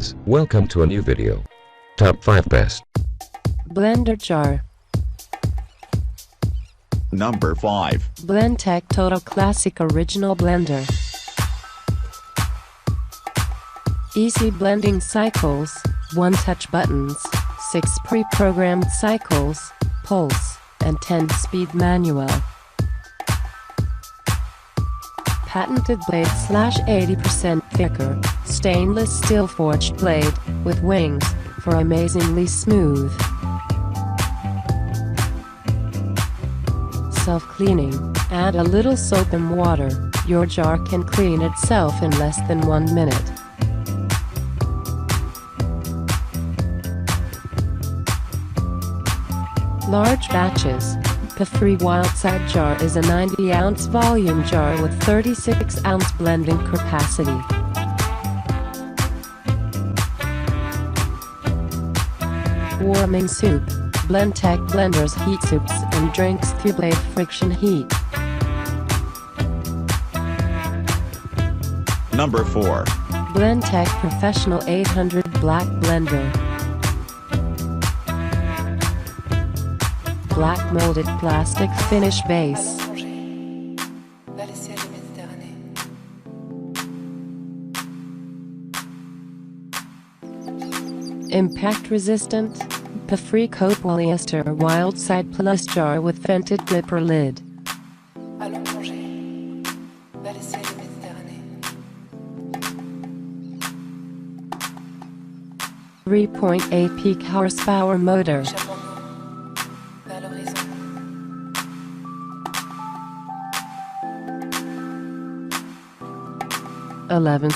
friends, welcome to a new video. Top 5 Best Blender Jar. Number 5. Blendtec Total Classic Original Blender. Easy blending cycles, 1 touch buttons, 6 pre-programmed cycles, pulse, and 10 speed manual. Patented blade / 80% thicker, stainless steel forged blade, with wings, for amazingly smooth. Self-cleaning, add a little soap and water, your jar can clean itself in less than 1 minute. Large batches. The free Wildside jar is a 90-ounce volume jar with 36-ounce blending capacity. Warming soup. Blendtec blenders heat soups and drinks through blade friction heat. Number 4. Blendtec Professional 800 Black Blender. Black molded plastic finish base. Impact resistant. Free coat polyester Wildside Plus jar with vented gripper lid. 3.8 peak horsepower motor.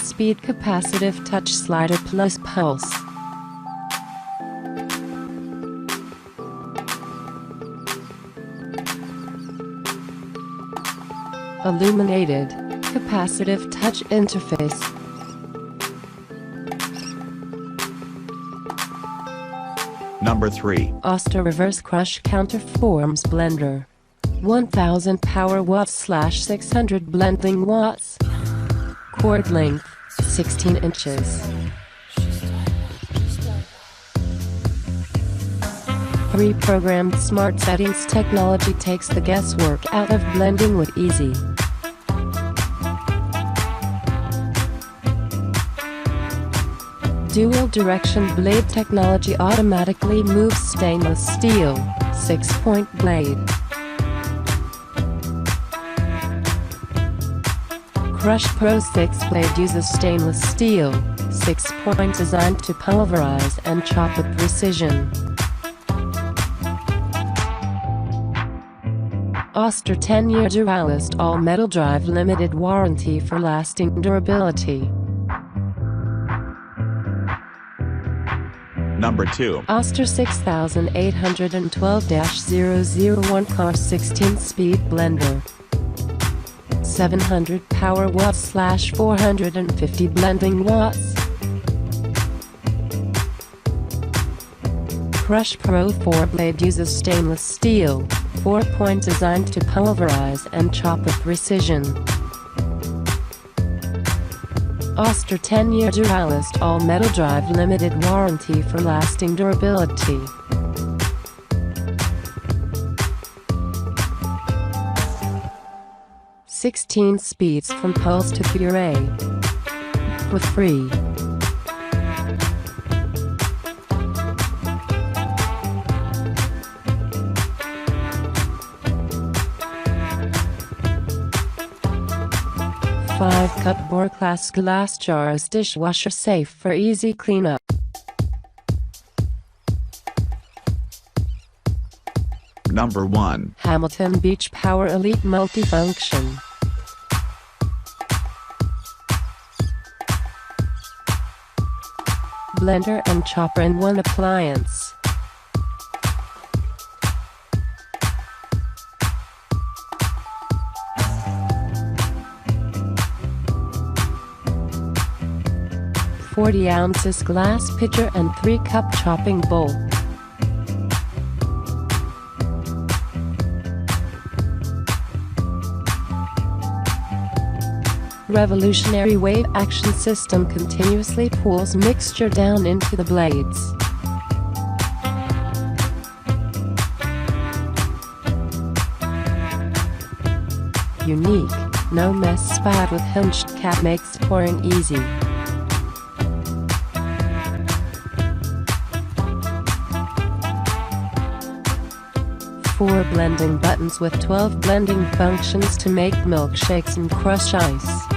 Speed capacitive touch slider plus pulse. Illuminated, capacitive touch interface. Number 3. Oster Reverse Crush Counterforms Blender. 1000 power watts / 600 blending watts. Cord length, 16 inches. 3 programmed smart settings technology takes the guesswork out of blending with easy. Dual direction blade technology automatically moves stainless steel, 6-point blade. Crush Pro 6 blade uses stainless steel, 6-point designed to pulverize and chop with precision. Oster 10-year Duralist all-metal drive limited warranty for lasting durability. Number 2. Oster 6812-001 car 16-speed blender. 700 power watts / 450 blending watts. Crush Pro 4 blade uses stainless steel, 4-point designed to pulverize and chop with precision. Oster 10-year Duralist all-metal drive limited warranty for lasting durability. "16 speeds from pulse to puree." For free. Five-cup Bore-class glass jars dishwasher safe for easy cleanup. Number 1. Hamilton Beach Power Elite Multifunction. Blender and chopper in one appliance. "40 ounces glass pitcher and 3-cup chopping bowl." Revolutionary wave action system continuously pulls mixture down into the blades. Unique, no mess spout with hinged cap makes pouring easy. 4 blending buttons with 12 blending functions to make milkshakes and crush ice.